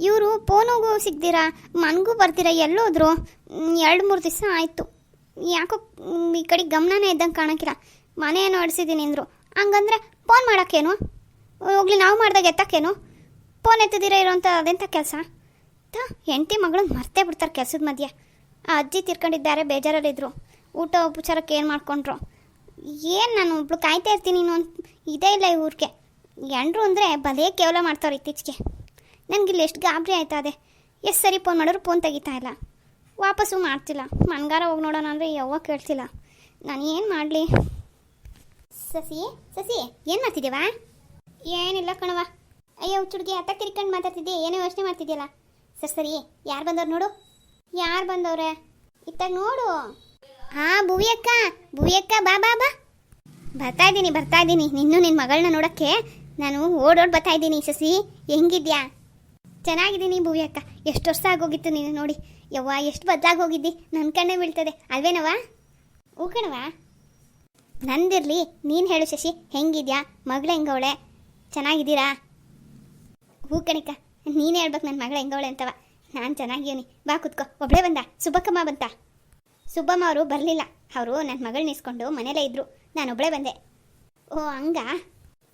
ಇವರು ಫೋನಿಗೂ ಸಿಗ್ದಿರಾ ಮನೆಗೂ ಬರ್ತೀರಾ ಎಲ್ಲೋದ್ರು 2-3 ದಿವಸ ಆಯಿತು. ಯಾಕೋ ಈ ಕಡೆ ಗಮನನೇ ಇದ್ದಂಗೆ ಕಾಣೋಕ್ಕಿಲ್ಲ. ಮನೆ ಏನೋ ಅಡಿಸಿದ್ದೀನಿ ಅಂದರು. ಹಂಗಂದ್ರೆ ಫೋನ್ ಮಾಡೋಕ್ಕೇನು? ಹೋಗ್ಲಿ ನಾವು ಮಾಡಿದಾಗ ಎತ್ತಕ್ಕೇನು? ಫೋನ್ ಎತ್ತದಿರ ಇರೋಂಥ ಅದೆಂಥ ಕೆಲಸ? ಹೆಂಡತಿ ಮಗಳನ್ನ ಮರ್ತೇ ಬಿಡ್ತಾರೆ ಕೆಲಸದ ಮಧ್ಯೆ. ಆ ಅಜ್ಜಿ ತೀರ್ಕೊಂಡಿದ್ದಾರೆ, ಬೇಜಾರಲ್ಲಿದ್ದರು. ಊಟ ಉಪಚಾರಕ್ಕೆ ಏನು ಮಾಡ್ಕೊಂಡ್ರು ಏನು? ನಾನು ಒಬ್ಳು ಕಾಯ್ತಾ ಇರ್ತೀನಿ ಇದೇ ಇಲ್ಲ ಈ ಊರಿಗೆ. ಎಂಡ್ರು ಅಂದರೆ ಭಲೇ ಕೇವಲ ಮಾಡ್ತಾವ್ರು ಇತ್ತೀಚೆಗೆ. ನನಗಿಲ್ಲಿ ಎಷ್ಟು ಗಾಬರಿ ಆಯ್ತಾ ಇದೆ. ಎಷ್ಟು ಸರಿ ಫೋನ್ ಮಾಡಿದ್ರು ಫೋನ್ ತೆಗಿತಾ ಇಲ್ಲ, ವಾಪಸ್ಸು ಮಾಡ್ತಿಲ್ಲ. ಮನ್ಗಾರ ಹೋಗಿ ನೋಡೋಣ ಅಂದರೆ ಯಾವಾಗ ಕೇಳ್ತಿಲ್ಲ. ನಾನು ಏನು ಮಾಡಲಿ? ಸಸಿ ಸಸಿ ಏನು ಮಾಡ್ತಿದ್ದೀವಾ? ಏನಿಲ್ಲ ಕಣವ. ಅಯ್ಯೋ ಹುಚ್ಚುಡ್ಗಿ ಅತ್ತ ತಿರ್ಕೊಂಡು ಮಾತಾಡ್ತಿದ್ದೆ, ಏನೋ ಯೋಚನೆ ಮಾಡ್ತಿದ್ಯಲ್ಲ. ಸರಿ ಯಾರು ಬಂದವ್ರು ನೋಡು. ಯಾರು ಬಂದವ್ರೆ? ಇತ್ತಾಗ ನೋಡು. ಹಾಂ ಭುವಿಯಕ್ಕ, ಭುವಿಯಕ್ಕ ಬಾ ಬಾ ಬಾ. ಬರ್ತಾ ಇದ್ದೀನಿ. ನಿನ್ನ ಮಗಳನ್ನ ನೋಡೋಕ್ಕೆ ನಾನು ಓಡೋಡ್ ಬರ್ತಾ ಇದ್ದೀನಿ. ಸಸಿ ಹೆಂಗಿದ್ಯಾ? ಚೆನ್ನಾಗಿದ್ದೀನಿ ಭುವಿಯಕ್ಕ. ಎಷ್ಟು ವರ್ಷ ಆಗೋಗಿತ್ತು ನೀನು ನೋಡಿ. ಯವ್ವ ಎಷ್ಟು ಬದಲಾಗಿ ಹೋಗಿದ್ದಿ, ನನ್ನ ಕಣ್ಣೇ ಬೀಳ್ತದೆ ಅಲ್ವೇನವ? ಹೂ ಕಣವ. ನಂದಿರಲಿ, ನೀನು ಹೇಳು ಶಶಿ, ಹೆಂಗಿದ್ಯಾ? ಮಗಳು ಹೆಂಗವಳೆ? ಚೆನ್ನಾಗಿದ್ದೀರಾ? ಹೂ ಕಣಿಕ, ನೀನೇ ಹೇಳ್ಬೇಕು ನನ್ನ ಮಗಳು ಹೆಂಗವಳೆ ಅಂತವ. ನಾನು ಚೆನ್ನಾಗಿವ್ನಿ, ಬಾ ಕುತ್ಕೋ. ಒಬ್ಬಳೇ ಬಂದ? ಸುಬ್ಬಕ್ಕಮ್ಮ ಬಂತ? ಸುಬ್ಬಮ್ಮ ಅವರು ಬರಲಿಲ್ಲ, ಅವರು ನನ್ನ ಮಗಳನ್ನ ಇಸ್ಕೊಂಡು ಮನೇಲೇ ಇದ್ದರು. ನಾನೊಬ್ಬಳೇ ಬಂದೆ. ಓ ಹಂಗ?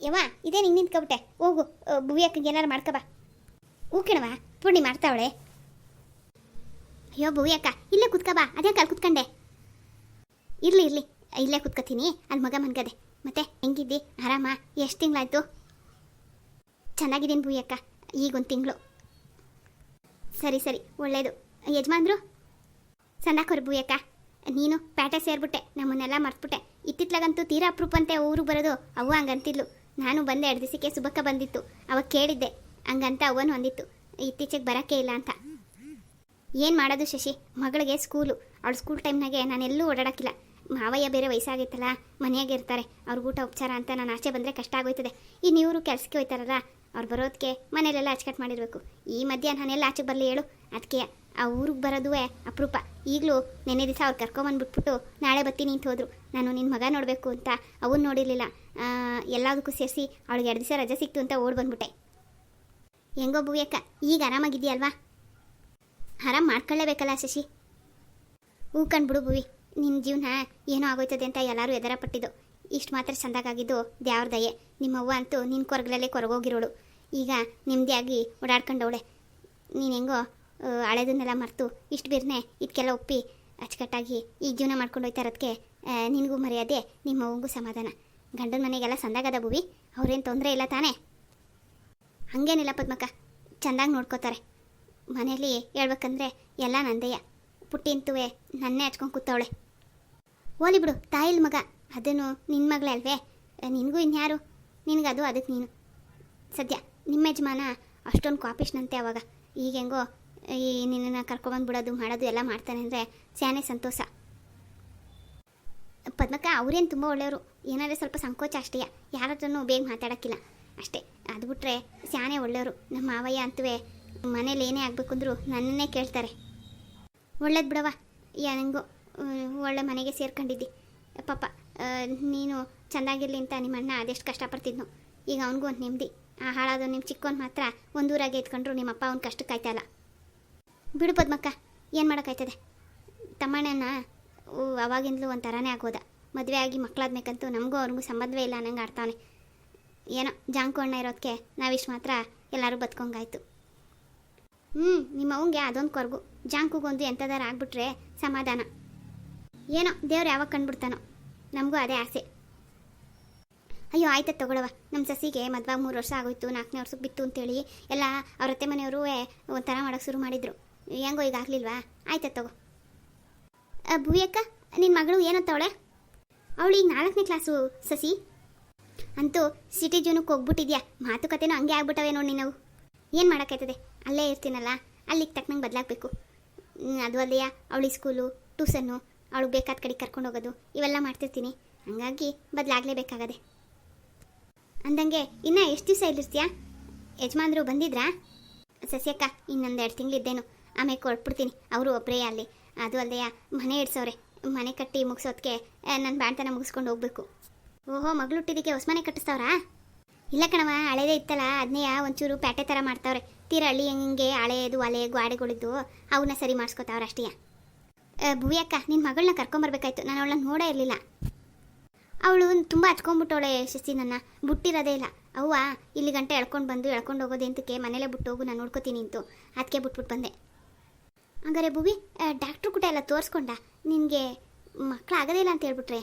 ಯವ್ವ ಇದೇ ನಿಂಗೆ ನಿಂತ್ಕೊಬಿಟ್ಟೆ. ಹೋಗು ಭುವಿಯಕ್ಕಂಗೆ ಏನಾರು ಮಾಡ್ಕೊಬಾ. ಹೂ ಕಣವ, ಪೂರ್ಣಿ ಮಾಡ್ತಾವಳೆ. ಅಯ್ಯೋ ಭುವಿಯಕ್ಕ ಇಲ್ಲೇ ಕುತ್ಕೊಬಾ. ಅದೇ ಕಾಲು ಕುತ್ಕೊಂಡೆ. ಇರಲಿ ಇಲ್ಲೇ ಕುತ್ಕೋತೀನಿ. ಅಲ್ಲಿ ಮಗ ಮನ್ಗದೆ. ಮತ್ತೆ ಹೆಂಗಿದ್ದಿ? ಆರಾಮ? ಎಷ್ಟು ತಿಂಗಳಾಯ್ತು? ಚೆನ್ನಾಗಿದ್ದೀನಿ ಭುವಿಯಕ್ಕ, ಈಗೊಂದು ತಿಂಗಳು. ಸರಿ ಒಳ್ಳೇದು. ಯಜಮಾನ್ರು ಸಂದಾಕೋರು ಭುವಿಯಕ್ಕ. ನೀನು ಪ್ಯಾಟೆ ಸೇರ್ಬಿಟ್ಟೆ, ನಮ್ಮನ್ನೆಲ್ಲ ಮರ್ತ್ಬಿಟ್ಟೆ. ಇತ್ತಿತ್ಲಾಗಂತೂ ತೀರಾ ಅಪ್ರೂಪ ಅಂತೆ ಊರಿಗೆ ಬರೋದು. ಅವ್ವ ಹಂಗಂತಿದ್ಲು. ನಾನು ಬಂದೆ 2 ದಿವಸಕ್ಕೆ. ಸುಬ್ಬಕ್ಕ ಬಂದಿತ್ತು, ಅವಾಗ ಕೇಳಿದ್ದೆ. ಹಂಗಂತ ಅವನು ಹೊಂದಿತ್ತು, ಇತ್ತೀಚೆಗೆ ಬರೋಕ್ಕೆ ಇಲ್ಲ ಅಂತ. ಏನು ಮಾಡೋದು ಶಶಿ, ಮಗಳಿಗೆ ಸ್ಕೂಲು. ಅವಳು ಸ್ಕೂಲ್ ಟೈಮ್ನಾಗೆ ನಾನೆಲ್ಲೂ ಓಡಾಡೋಕ್ಕಿಲ್ಲ. ಮಾವಯ್ಯ ಬೇರೆ ವಯಸ್ಸಾಗಿತ್ತಲ್ಲ, ಮನೆಯಾಗೆ ಇರ್ತಾರೆ. ಅವ್ರಿಗೆ ಊಟ ಉಪಚಾರ ಅಂತ ನಾನು ಆಚೆ ಬಂದರೆ ಕಷ್ಟ ಆಗೋಯ್ತದೆ. ಇನ್ನು ಇವರು ಕೆಲಸಕ್ಕೆ ಹೋಯ್ತಾರಲ್ಲ, ಅವ್ರು ಬರೋದಕ್ಕೆ ಮನೇಲೆಲ್ಲ ಅಚ್ಚುಕಟ್ಟು ಮಾಡಿರಬೇಕು. ಈ ಮಧ್ಯ ನಾನೆಲ್ಲ ಆಚೆಗೆ ಬರಲಿ ಹೇಳು? ಅದಕ್ಕೆ ಆ ಊರಿಗೆ ಬರೋದುವೇ ಅಪರೂಪ. ಈಗಲೂ ನೆನ್ನೆ ದಿವಸ ಅವ್ರು ಕರ್ಕೊಂಬಂದ್ಬಿಟ್ಬಿಟ್ಟು ನಾಳೆ ಬರ್ತೀನಿ ಅಂತ ಹೋದ್ರು. ನಾನು ನಿನ್ನ ಮಗ ನೋಡಬೇಕು ಅಂತ ಅವನು ನೋಡಿರಲಿಲ್ಲ. ಎಲ್ಲದಕ್ಕೂ ಸೇರಿಸಿ ಅವಳಿಗೆ 2 ದಿವಸ ರಜೆ ಸಿಕ್ತು ಅಂತ ಓಡಿ ಬಂದ್ಬಿಟ್ಟೆ. ಹೆಂಗೋ ಭುವಿಯಕ್ಕ, ಈಗ ಆರಾಮಾಗಿದೆಯಲ್ವಾ? ಆರಾಮ್ ಮಾಡ್ಕೊಳ್ಳೇಬೇಕಲ್ಲ ಶಶಿ. ಹೂ ಕಂಡ್ಬಿಡು ಭುವಿ, ನಿನ್ನ ಜೀವನ ಏನೋ ಆಗೋಯ್ತದೆ ಅಂತ ಎಲ್ಲರೂ ಎದರ ಪಟ್ಟಿದ್ದು. ಇಷ್ಟು ಮಾತ್ರ ಚೆಂದಾಗಿದ್ದು ದೇವ್ರ ದಯೆ. ನಿಮ್ಮವ್ವ ಅಂತೂ ನಿನ್ನ ಕೊರಗಲಲ್ಲೇ ಕೊರಗೋಗಿರೋಳು. ಈಗ ನೆಮ್ಮದಿಯಾಗಿ ಓಡಾಡ್ಕೊಂಡವಳೆ. ನೀನು ಹೆಂಗೋ ಹಳೆದನ್ನೆಲ್ಲ ಮರೆತು ಇಷ್ಟು ಬೇರ್ನೆ ಇದಕ್ಕೆಲ್ಲ ಒಪ್ಪಿ ಅಚ್ಚುಕಟ್ಟಾಗಿ ಈಗ ಜೀವನ ಮಾಡ್ಕೊಂಡು ಹೋಯ್ತಾ ಇರೋದಕ್ಕೆ ನಿನಗೂ ಮರ್ಯಾದೆ, ನಿಮ್ಮವ್ವಂಗೂ ಸಮಾಧಾನ. ಗಂಡನ ಮನೆಗೆಲ್ಲ ಸಂದಾಗದ ಭುವಿ, ಅವ್ರೇನು ತೊಂದರೆ ಇಲ್ಲ ತಾನೇ? ಹಾಗೇನಿಲ್ಲ ಪದ್ಮಕ್ಕ, ಚೆಂದಾಗಿ ನೋಡ್ಕೋತಾರೆ. ಮನೇಲಿ ಹೇಳ್ಬೇಕಂದ್ರೆ ಎಲ್ಲ ನಂದೆಯ. ಪುಟ್ಟಿಂತುವೆ ನನ್ನೇ ಹಚ್ಕೊಂಡು ಕೂತವಳೆ. ಓಲಿ ಬಿಡು, ತಾಯಿಲ್ ಮಗ ಅದನ್ನು ನಿನ್ನ ಮಗಳೇ ಅಲ್ವೇ? ನಿನಗೂ ಇನ್ಯಾರು? ನಿನಗದು ಅದಕ್ಕೆ ನೀನು. ಸದ್ಯ ನಿಮ್ಮ ಯಜಮಾನ ಅಷ್ಟೊಂದು ಕಾಪಿಷ್ನಂತೆ. ಅವಾಗ ಈಗ ಹೆಂಗೋ ಈ ನಿನ್ನನ್ನು ಕರ್ಕೊಬಂದ್ಬಿಡೋದು ಮಾಡೋದು ಎಲ್ಲ ಮಾಡ್ತಾನೆ ಅಂದರೆ ಸ್ಯಾನೆ ಸಂತೋಷ. ಪದ್ಮಕ್ಕ ಅವರೇನು ತುಂಬ ಒಳ್ಳೆಯವರು. ಏನಾದರೆ ಸ್ವಲ್ಪ ಸಂಕೋಚ ಅಷ್ಟೇ, ಯಾರ ಹತ್ರನೂ ಬೇಗ ಮಾತಾಡೋಕ್ಕಿಲ್ಲ ಅಷ್ಟೇ. ಅದು ಬಿಟ್ಟರೆ ಸ್ಯಾನೆ ಒಳ್ಳೆಯವರು. ನಮ್ಮ ಮಾವಯ್ಯ ಅಂತುವೇ ಮನೇಲಿ ಏನೇ ಆಗಬೇಕಂದ್ರೂ ನನ್ನನ್ನೇ ಕೇಳ್ತಾರೆ. ಒಳ್ಳೇದು ಬಿಡವ, ಹೆಂಗೋ ಒಳ್ಳೆ ಮನೆಗೆ ಸೇರ್ಕೊಂಡಿದ್ದಿ. ಪಾಪ ನೀನು ಚೆಂದಾಗಿರಲಿ ಅಂತ ನಿಮ್ಮ ಅಣ್ಣ ಅದೆಷ್ಟು ಕಷ್ಟಪಡ್ತಿದ್ನು. ಈಗ ಅವನಿಗೂ ಒಂದು ನೆಮ್ಮದಿ. ಆ ಹಾಳಾದ ನಿಮ್ಮ ಚಿಕ್ಕವನು ಮಾತ್ರ ಒಂದೂರಾಗೆ ಇದ್ಕೊಂಡ್ರು ನಿಮ್ಮ ಅಪ್ಪ ಅವ್ನ ಕಷ್ಟಕ್ಕಾಯ್ತಲ್ಲ. ಬಿಡು ಪದ್ಮಕ್ಕ, ಏನು ಮಾಡೋಕ್ಕಾಯ್ತದೆ? ತಮ್ಮಣ್ಣನ ಅವಾಗಿಂದಲೂ ಒಂಥರನೇ ಆಗೋದ. ಮದುವೆ ಆಗಿ ಮಕ್ಕಳಾದ್ಮೇಕಂತೂ ನಮಗೂ ಅವ್ರಿಗೂ ಸಂಬಂಧವೇ ಇಲ್ಲ ಅನ್ನಂಗೆ ಆಡ್ತಾವನೆ. ಏನೋ ಜಾಂಕು ಅಣ್ಣ ಇರೋದಕ್ಕೆ ನಾವಿಷ್ಟು ಮಾತ್ರ ಎಲ್ಲರೂ ಬದುಕೊಂಗಾಯ್ತು. ನಿಮ್ಮ ಅವಂಗೆ ಅದೊಂದು ಕೊರಗು. ಜಾಂಕುಗೊಂದು ಎಂಥದಾರ ಆಗ್ಬಿಟ್ರೆ ಸಮಾಧಾನ. ಏನೋ ದೇವ್ರು ಯಾವಾಗ ಕಂಡುಬಿಡ್ತಾನೋ, ನಮಗೂ ಅದೇ ಆಸೆ. ಅಯ್ಯೋ ಆಯ್ತದ ತಗೊಳವ. ನಮ್ಮ ಸಸಿಗೆ ಮದುವೆ 3 ವರ್ಷ ಆಗೋಯ್ತು, 4ನೇ ವರ್ಷಕ್ಕೆ ಬಿತ್ತು ಅಂತೇಳಿ ಎಲ್ಲ ಅವ್ರ ಅತ್ತೆ ಮನೆಯವರು ಒಂಥರ ಮಾಡೋಕ್ಕೆ ಶುರು ಮಾಡಿದರು. ಹೆಂಗೋ ಈಗ ಆಗಲಿಲ್ವಾ? ಆಯ್ತದ ತಗೋ. ಭುವಿಯಕ್ಕ, ನಿನ್ನ ಮಗಳು ಏನಂತವಳೆ? ಅವಳು ಈಗ 4ನೇ ಕ್ಲಾಸು ಸಸಿ. ಅಂತೂ ಸಿಟಿ ಜೂನಕ್ಕೆ ಹೋಗ್ಬಿಟ್ಟಿದ್ಯಾ. ಮಾತುಕತೆನೂ ಹಂಗೆ ಆಗ್ಬಿಟ್ಟವೆ ನೋಡಿ ನಿನ್ನವು. ಏನು ಮಾಡೋಕ್ಕಾಯ್ತದೆ, ಅಲ್ಲೇ ಇರ್ತೀನಲ್ಲ, ಅಲ್ಲಿಗೆ ತಕ್ಕನಂಗೆ ಬದಲಾಗಬೇಕು. ಅದು ಅಲ್ಲಯ್ಯ ಅವಳಿಗೆ ಸ್ಕೂಲು, ಟ್ಯೂಷನ್ನು, ಅವಳು ಬೇಕಾದ ಕಡೆ ಕರ್ಕೊಂಡು ಹೋಗೋದು ಇವೆಲ್ಲ ಮಾಡ್ತಿರ್ತೀನಿ. ಹಾಗಾಗಿ ಬದಲಾಗಲೇಬೇಕಾಗದೆ. ಅಂದಂಗೆ ಇನ್ನೂ ಎಷ್ಟು ದಿವಸ ಇಲ್ಲಿರ್ತೀಯಾ? ಯಜಮಾನ್ರು ಬಂದಿದ್ರಾ? ಸಸ್ಯಕ್ಕ ಇನ್ನೊಂದು 2 ತಿಂಗಳಿದ್ದೇನು, ಆಮೇಲೆ ಕೊಟ್ಬಿಡ್ತೀನಿ. ಅವರು ಒಬ್ಬರೇ ಅಲ್ಲಿ. ಅದು ಅಲ್ಲಯ್ಯ ಮನೆ ಇಡ್ಸೋರೆ. ಮನೆ ಕಟ್ಟಿ ಮುಗಿಸೋದಕ್ಕೆ ನನ್ನ ಬಾಣ್ತನ ಮುಗಿಸ್ಕೊಂಡು ಹೋಗ್ಬೇಕು. ಓಹೋ, ಮಗಳು ಹುಟ್ಟಿದ್ದಕ್ಕೆ ಹೊಸ ಮನೆ ಕಟ್ಟಿಸ್ತಾವ್ರಾ? ಇಲ್ಲ ಕಣವ, ಹಳೇದೇ ಇತ್ತಲ್ಲ, ಅದನ್ನೇ ಒಂಚೂರು ಪ್ಯಾಟೆ ಥರ ಮಾಡ್ತಾವ್ರೆ. ತೀರ ಹಳ್ಳಿ ಹೆಂಗೆ ಹಳೆಯದು ಒಲೆ ಗಾಡೆಗಳಿದ್ದು ಅವನ್ನ ಸರಿ ಮಾಡಿಸ್ಕೊತಾವ್ರು ಅಷ್ಟೇ. ಭುವಿ ಅಕ್ಕ, ನಿನ್ನ ಮಗಳನ್ನ ಕರ್ಕೊಂಬರ್ಬೇಕಾಯ್ತು, ನಾನು ಅವಳನ್ನ ನೋಡೇ ಇರಲಿಲ್ಲ. ಅವಳು ತುಂಬ ಹಚ್ಕೊಂಡ್ಬಿಟ್ಟವಳೆ ಶಶಿ, ನನ್ನ ಬಿಟ್ಟಿರೋದೇ ಇಲ್ಲ. ಅವ್ವ ಇಲ್ಲಿ ಗಂಟೆ ಎಳ್ಕೊಂಡು ಹೋಗೋದು ಎಂತಕ್ಕೆ, ಮನೇಲೇ ಬಿಟ್ಟು ಹೋಗು, ನಾನು ನೋಡ್ಕೋತೀನಿ ಅಂತು. ಅದಕ್ಕೆ ಬಿಟ್ಬಿಟ್ಟು ಬಂದೆ. ಹಂಗಾರೆ ಭುವಿ, ಡಾಕ್ಟ್ರು ಕೂಡ ಎಲ್ಲ ತೋರಿಸ್ಕೊಂಡ, ನಿನಗೆ ಮಕ್ಕಳಾಗೋದೇ ಇಲ್ಲ ಅಂತ ಹೇಳ್ಬಿಟ್ರೆ?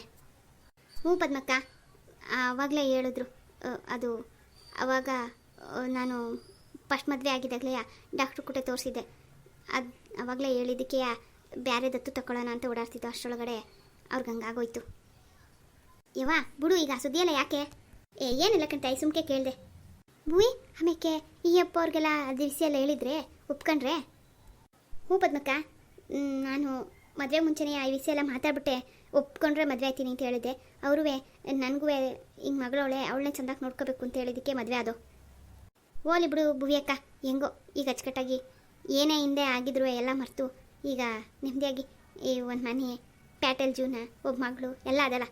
ಹ್ಞೂ ಪದ್ಮಕ್ಕ, ಆವಾಗಲೇ ಹೇಳಿದ್ರು. ಅದು ಆವಾಗ ನಾನು ಫಸ್ಟ್ ಮದುವೆ ಆಗಿದ್ದಾಗಲೇ ಡಾಕ್ಟ್ರು ಕೂಡ ತೋರಿಸಿದ್ದೆ. ಅದು ಆವಾಗಲೇ ಹೇಳಿದ್ದಕ್ಕೆ ಬೇರೆ ದತ್ತು ತಗೊಳ್ಳೋಣ ಅಂತ ಓಡಾಡ್ತಿದ್ದು. ಅಷ್ಟರೊಳಗಡೆ ಅವ್ರಿಗೆ ಹಂಗಾಗೋಯ್ತು. ಯವ್ವ ಬಿಡು, ಈಗ ಸುದ್ದಿಯಲ್ಲ ಯಾಕೆ? ಏನಿಲ್ಲ ಕಂತಾಯಿ, ಸುಮ್ಕೆ ಕೇಳಿದೆ. ಭುವಿ, ಆಮೇಲೆ ಈ ಅಪ್ಪ ಅವ್ರಿಗೆಲ್ಲ ದಿವಸ ಎಲ್ಲ ಹೇಳಿದ್ರೆ ಒಪ್ಕೊಂಡ್ರೆ? ಹ್ಞೂ ಪದ್ಮಕ್ಕ, ನಾನು ಮದುವೆ ಮುಂಚೆನೇ ಈ ವಿಷಯ ಎಲ್ಲ ಮಾತಾಡ್ಬಿಟ್ಟೆ. ಒಪ್ಕೊಂಡ್ರೆ ಮದುವೆ ಆಯ್ತೀನಿ ಅಂತ ಹೇಳಿದ್ದೆ. ಅವ್ರೂ ನನಗೂ ಹಿಂಗೆ ಮಗಳವಳೆ, ಅವಳನ್ನೇ ಚೆಂದಾಗಿ ನೋಡ್ಕೋಬೇಕು ಅಂತ ಹೇಳಿದ್ದಕ್ಕೆ ಮದುವೆ ಅದು. ಓಲಿ ಬಿಡು ಭುವಿ ಅಕ್ಕ, ಹೆಂಗೋ ಈಗ ಅಚ್ಚುಕಟ್ಟಾಗಿ ಏನೇ ಹಿಂದೆ ಆಗಿದ್ರು ಎಲ್ಲ ಮರೆತು ಈಗ ನೆಮ್ಮದಿಯಾಗಿ ಈ ಒಂದು ಮನೆ, ಪ್ಯಾಟೆಲ್ ಜೀವನ, ಒಬ್ಬ ಮಗಳು ಎಲ್ಲ ಅದಲ್ಲ.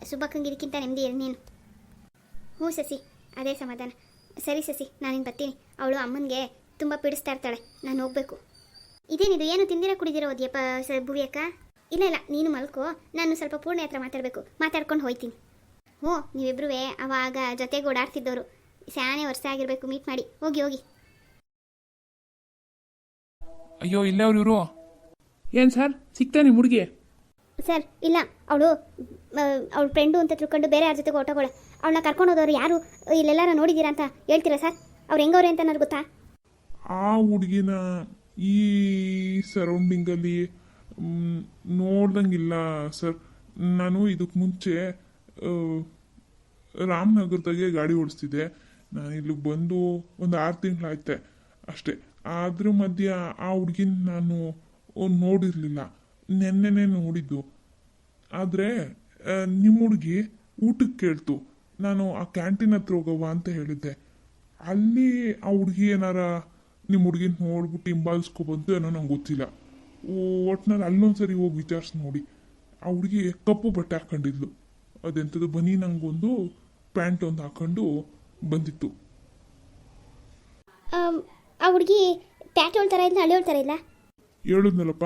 ಸುಬ್ಬಕ್ಕಂಗೆ ಇದಕ್ಕಿಂತ ನೆಮ್ಮದಿ ಇರು ನೀನು. ಹ್ಞೂ ಶಶಿ, ಅದೇ ಸಮಾಧಾನ. ಸರಿ ಶಶಿ, ನಾನಿನ್ನು ಬರ್ತೀನಿ. ಅವಳು ಅಮ್ಮನಿಗೆ ತುಂಬ ಪೀಡಿಸ್ತಾ ಇರ್ತಾಳೆ, ನಾನು ಹೋಗಬೇಕು. ಇದೇನಿದು, ಏನು ತಿಂದಿರ ಕುಡಿದಿರೋ ಓದಿಯಪ್ಪ ಭುವಿ ಅಕ್ಕ? ಇಲ್ಲ, ನೀನು ಮಲ್ಕೋ, ನಾನು ಸ್ವಲ್ಪ ಪೂರ್ಣೆ ಹತ್ರ ಮಾತಾಡ್ಕೊಂಡು ಹೋಯ್ತೀನಿ. ಹ್ಞೂ, ನೀವಿಬ್ರೂ ಅವಾಗ ಜೊತೆಗೆ ಓಡಾಡ್ತಿದ್ದವರು, ಶಾನೆ ವರ್ಷ ಆಗಿರಬೇಕು ಮೀಟ್ ಮಾಡಿ. ಹೋಗಿ. ಅಯ್ಯೋ, ಇಲ್ಲೇ ಅವ್ರು ಇವರು. ಏನು ಸರ್, ಸಿಗ್ತಾನೆ ಹುಡುಗಿ? ಸರ್ ಇಲ್ಲ, ಅವಳ ಫ್ರೆಂಡು ಅಂತ ತಿಳ್ಕೊಂಡು ಬೇರೆ ಯಾರ ಜೊತೆಗೆ ಹೊಟ್ಟೋಗೋಳೆ. ಅವಳನ್ನ ಕರ್ಕೊಂಡು ಹೋದವ್ರು ಯಾರು, ಇಲ್ಲೆಲ್ಲಾರ ನೋಡಿದ್ದೀರಾ ಅಂತ ಹೇಳ್ತೀರಾ ಸರ್? ಅವ್ರು ಹೆಂಗವ್ರೆ ಅಂತ ನನಗೆ ಗೊತ್ತಾ? ಆ ಹುಡುಗಿನ ಈ ಸರೌಂಡಿಂಗಲ್ಲಿ ನೋಡ್ದಂಗಿಲ್ಲ ಸರ್. ನಾನು ಇದಕ್ಕೆ ಮುಂಚೆ ರಾಮನಗರದಾಗೆ ಗಾಡಿ ಓಡಿಸ್ತಿದ್ದೆ. ನಾನು ಇಲ್ಲಿಗೆ ಬಂದು ಒಂದು 6 ತಿಂಗಳಾಯ್ತೆ ಅಷ್ಟೇ. ಅದ್ರ ಮಧ್ಯೆ ಆ ಹುಡುಗಿನ ನಾನು ನೋಡಿರಲಿಲ್ಲ, ನೆನ್ನೆನೇ ನೋಡಿದ್ದು. ಆದರೆ ನಿಮ್ಮ ಹುಡುಗಿ ಊಟಕ್ಕೆ ಕೇಳ್ತು, ನಾನು ಆ ಕ್ಯಾಂಟೀನ್ ಹತ್ರ ಹೋಗವ ಅಂತ ಹೇಳಿದ್ದೆ. ಅಲ್ಲಿ ಆ ಹುಡುಗಿ ಏನಾರ ನಿಮ್ಮ ಹುಡುಗಿನ ನೋಡ್ಬಿಟ್ಟು ಹಿಂಬಾಲಿಸ್ಕೊಬಂತು ಏನೋ ನಂಗೆ ಗೊತ್ತಿಲ್ಲ. ಒಟ್ನಲ್ಲಿ ಅಲ್ಲೊಂದ್ಸರಿ ಹೋಗಿ ವಿಚಾರಿಸಿ ನೋಡಿ. ಆ ಹುಡುಗಿ ಕಪ್ಪು ಬಟ್ಟೆ ಹಾಕೊಂಡಿದ್ಲು, ಅದೆಂಥದ್ದು ಬನಿ ನಂಗೊಂದು ಪ್ಯಾಂಟ್ ಒಂದು ಹಾಕೊಂಡು ಬಂದಿತ್ತು. ಆ ಹುಡುಗಿ ಪ್ಯಾಟ್ ಹೇಳ್ತಾರ ಇಲ್ಲ, ಹಳ್ಳಿ ಹೇಳ್ತಾರ ಇಲ್ಲ? ಹೇಳಿದ್ನಲ್ಲಪ್ಪ,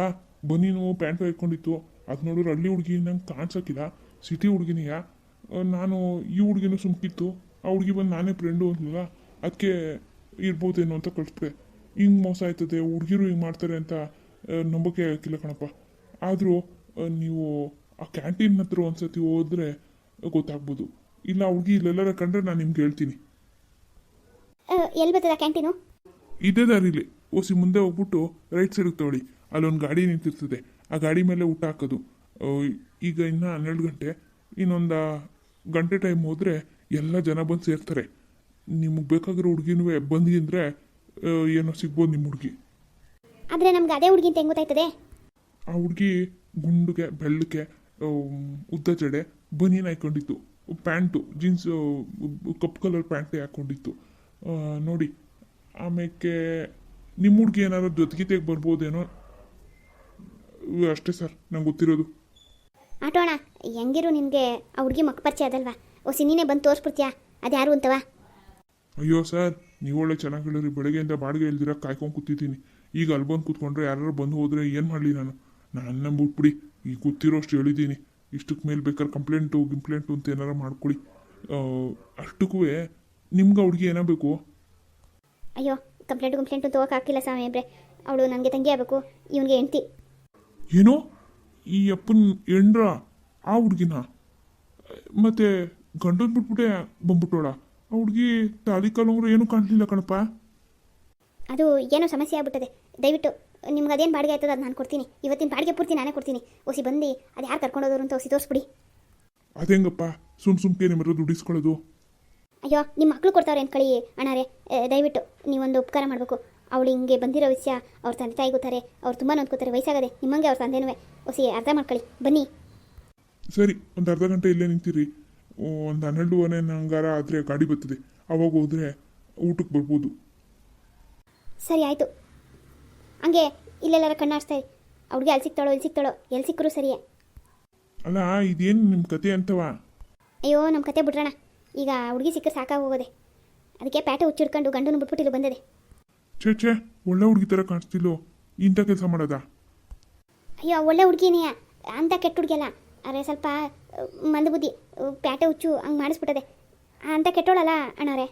ಬನೀನು ಪ್ಯಾಂಟ್ ಹಾಕೊಂಡಿತ್ತು. ಅದು ನೋಡಿದ್ರೆ ಹಳ್ಳಿ ಹುಡುಗಿ ನಂಗೆ ಕಾಣಿಸೋಕ್ಕಿಲ್ಲ, ಸಿಟಿ ಹುಡುಗಿನಿಯ. ನಾನು ಈ ಹುಡುಗಿನೂ ಸುಮ್ಕಿತ್ತು. ಆ ಹುಡುಗಿ ಬಂದು ನಾನೇ ಫ್ರೆಂಡು ಅಂತಿಲ್ಲ, ಅದಕ್ಕೆ ಇರ್ಬೋದೇನೋ ಅಂತ ಕಳಿಸ್ದೆ. ಹಿಂಗೆ ಮೋಸ ಆಯ್ತದೆ, ಹುಡುಗಿರು ಹಿಂಗೆ ಮಾಡ್ತಾರೆ ಅಂತ ನಂಬಿಕೆ ಹಾಕಿಲ್ಲ ಕಣಪ್ಪ. ಆದರೂ ನೀವು ಆ ಕ್ಯಾಂಟೀನ್ ಹತ್ರ ಒಂದ್ಸತಿ ಹೋದ್ರೆ ಗೊತ್ತಾಗ್ಬೋದು. ಇಲ್ಲ ಆ ಹುಡುಗಿ ಇಲ್ಲೆಲ್ಲರ ಕಂಡ್ರೆ ನಾನು ನಿಮ್ಗೆ ಹೇಳ್ತೀನಿ. ಎಲ್ಲಿ ಬರ್ತದ ಕ್ಯಾಂಟೀನು? ಇದೇ ದಾರಿಲಿ ಓಸಿ ಮುಂದೆ ಹೋಗ್ಬಿಟ್ಟು ರೈಟ್ ಸೈಡಿಗೆ ತಗೊಳ್ಳಿ, ಅಲ್ಲೊಂದು ಗಾಡಿ ನಿಂತಿರ್ತದೆ. ಆ ಗಾಡಿ ಮೇಲೆ ಊಟ ಹಾಕೋದು. ಈಗ ಇನ್ನು 12 ಗಂಟೆ, ಇನ್ನೊಂದು ಗಂಟೆ ಟೈಮ್ ಹೋದರೆ ಎಲ್ಲ ಜನ ಬಂದು ಸೇರ್ತಾರೆ. ನಿಮಗೆ ಬೇಕಾಗಿರೋ ಹುಡುಗಿನೂ ಬಂದಿದ್ರೆ ಏನೋ ಸಿಗ್ಬೋದು ನಿಮ್ಮ ಹುಡುಗಿ. ಆದರೆ ನಮ್ಗೆ ಅದೇ ಹುಡುಗಿ ಅಂತ ಹೆಂಗೆ ಗೊತ್ತಾಯ್ತದೆ? ಆ ಹುಡುಗಿ ಗುಂಡುಗೆ ಬೆಳ್ಳಕ್ಕೆ ಉದ್ದ ಜಡೆ ಬನೀನ್ ಹಾಕೊಂಡಿತ್ತು, ಪ್ಯಾಂಟು ಜೀನ್ಸ್ ಕಪ್ಪು ಕಲರ್ ಪ್ಯಾಂಟೇ ಹಾಕ್ಕೊಂಡಿತ್ತು ನೋಡಿ. ಆಮೇಲೆ ನಿಮ್ಮ ಹುಡುಗಿ ಏನಾದ್ರು ಜೊತೆಗಿತೆಗೆ ಬರ್ಬೋದೇನೋ ಅಷ್ಟೇ ಸರ್ ನಂಗೆ ಗೊತ್ತಿರೋದು. ಆಟೋಣ, ಹೆಂಗಿರು ನಿನಗೆ ಆ ಹುಡುಗಿ ಮಕ್ಕ ಪರಿಚಯ ಅದಲ್ವಾ? ಓಸಿ ನೀನೇ ಬಂದು ತೋರಿಸ್ಬಿಡ್ತೀಯಾ ಅದು ಯಾರು ಅಂತವಾ? ಅಯ್ಯೋ ಸರ್, ನೀವು ಒಳ್ಳೆ ಚೆನ್ನಾಗಿ ಹೇಳಿರಿ. ಬೆಳಗ್ಗೆಯಿಂದ ಬಾಡಿಗೆ ಇಲ್ದಿರ ಕಾಯ್ಕೊಂಡು ಕೂತಿದ್ದೀನಿ. ಈಗ ಅಲ್ಲಿ ಬಂದು ಕೂತ್ಕೊಂಡ್ರೆ ಯಾರು ಬಂದು ಹೋದರೆ ಏನು ಮಾಡಲಿ ನಾನು? ನನ್ನ ಬಿಟ್ಬಿಡಿ, ಈಗ ಗೊತ್ತಿರೋಷ್ಟು ಹೇಳಿದ್ದೀನಿ. ಇಷ್ಟಕ್ಕೆ ಮೇಲೆ ಬೇಕಾದ್ರೆ ಕಂಪ್ಲೇಂಟು ಅಂತ ಏನಾರು ಮಾಡ್ಕೊಳ್ಳಿ. ಅಷ್ಟಕ್ಕೂ ನಿಮ್ಗೆ ಹುಡುಗಿ ಏನೋ ಬೇಕು? ಅಯ್ಯೋ, ಕಂಪ್ಲೇಂಟು ತಗೋಕೆ ಹಾಕಿಲ್ಲ ಸಾಮೇಬ್ರೆ. ಅವಳು ನನಗೆ ತಂಗಿ ಆಗಬೇಕು, ಇವನಿಗೆ ಹೆಂಡ್ತಿ. ಏನೋ ಈ ಅಪ್ಪನ ಎಂಡ್ರ ಆ ಹುಡುಗಿನ ಮತ್ತೆ ಗಂಡನ ಬಿಟ್ಬಿಟ್ಟೆ ಬಂದ್ಬಿಟ್ಟೋಳ. ಆ ಹುಡುಗಿ ತಾಲಿ ಕಾಲಂಗ್ರು ಏನೂ ಕಾಣಲಿಲ್ಲ ಕಣಪ್ಪ. ಅದು ಏನೋ ಸಮಸ್ಯೆ ಆಗ್ಬಿಟ್ಟದೆ. ದಯವಿಟ್ಟು ನಿಮ್ಗೆ ಅದೇನು ಬಾಡಿಗೆ ಆಯ್ತದ ಅದು ನಾನು ಕೊಡ್ತೀನಿ. ಇವತ್ತಿನ ಬಾಡಿಗೆ ಪೂರ್ತಿ ನಾನೇ ಕೊಡ್ತೀನಿ. ಓಸಿ ಬಂದು ಅದು ಯಾರು ಕರ್ಕೊಂಡೋದ್ರು ಅಂತ ಓಸಿ ತೋರಿಸ್ಬಿಡಿ. ಅದೇಂಗಪ್ಪ ಸುಮ್ಕೆ ನಿಮ್ಮರ ದುಡ್ಡಿಸ್ಕೊಳ್ಳೋದು? ಅಯ್ಯೋ, ನಿಮ್ಮ ಮಕ್ಕಳು ಕೊಡ್ತಾವ್ರೆ ಅನ್ಕೊಳ್ಳಿ ಅಣ್ಣಾರೇ. ದಯವಿಟ್ಟು ನೀವೊಂದು ಉಪಕಾರ ಮಾಡಬೇಕು. ಅವಳು ಹಿಂಗೆ ಬಂದಿರೋ ವಿಷಯ ಅವ್ರ ತಂದೆ ತಾಯಿ ಗೊತ್ತಾರೆ, ಅವ್ರು ತುಂಬ ನೊಂದ್ಕೋತಾರೆ. ವಯಸ್ಸಾಗದೆ ನಿಮ್ಮಂಗೆ ಅವ್ರ ತಂದೆನೂ ಓಸಿ ಅರ್ಥ ಮಾಡ್ಕೊಳ್ಳಿ. ಬನ್ನಿ. ಸರಿ, ಒಂದು ಅರ್ಧ ಗಂಟೆ ಇಲ್ಲೇ ನಿಂತಿರಿ. ಒಂದು 12 ನಂಗಾರ ಆದರೆ ಗಾಡಿ ಬರ್ತದೆ, ಅವಾಗ ಹೋದರೆ ಊಟಕ್ಕೆ ಬರ್ಬೋದು. ಸರಿ ಆಯಿತು. ಹಂಗೆ ಇಲ್ಲೆಲ್ಲಾರ ಕಣ್ಣಾಡ್ಸ್ತಾ ಇರಿ. ಅವ್ಳಿಗೆ ಅಲ್ಲಿ ಸಿಗ್ತಾಳೋ ಎಲ್ಲಿ ಸಿಕ್ಕರು ಸರಿಯೇ. ಅಲ್ಲ, ಇದೇನು ನಿಮ್ಮ ಕತೆ ಅಂತವ? ಅಯ್ಯೋ, ನಮ್ಮ ಕತೆ ಬಿಡ್ರಣ. ಈಗ ಹುಡುಗಿ ಸಿಕ್ಕರೆ ಸಾಕಾಗಿ ಹೋಗೋದೆ. ಅದಕ್ಕೆ ಪ್ಯಾಟೆ ಹುಚ್ಚಿಡ್ಕೊಂಡು ಗಂಡನ ಬಿಟ್ಬಿಟ್ಟು ಇಲ್ಲಿ ಬಂದದೆ. ಛೇ ಒಳ್ಳೆ ಹುಡುಗಿ ಥರ ಕಾಣಿಸ್ತಿಲ್ಲೋ ಇಂಥ ಕೆಲಸ ಮಾಡೋದಾ? ಅಯ್ಯೋ ಒಳ್ಳೆ ಹುಡುಗಿನೇ ಅಂತ ಕೆಟ್ಟ ಹುಡುಗಿಯಲ್ಲ. ಅರೆ ಸ್ವಲ್ಪ ಮಂದಬುದ್ಧಿ, ಪ್ಯಾಟೆ ಹುಚ್ಚು ಹಂಗೆ ಮಾಡಿಸ್ಬಿಟ್ಟದೆ ಅಂತ ಕೆಟ್ಟೋಳಲ್ಲ ಅಣ್ಣವ್ರೆ.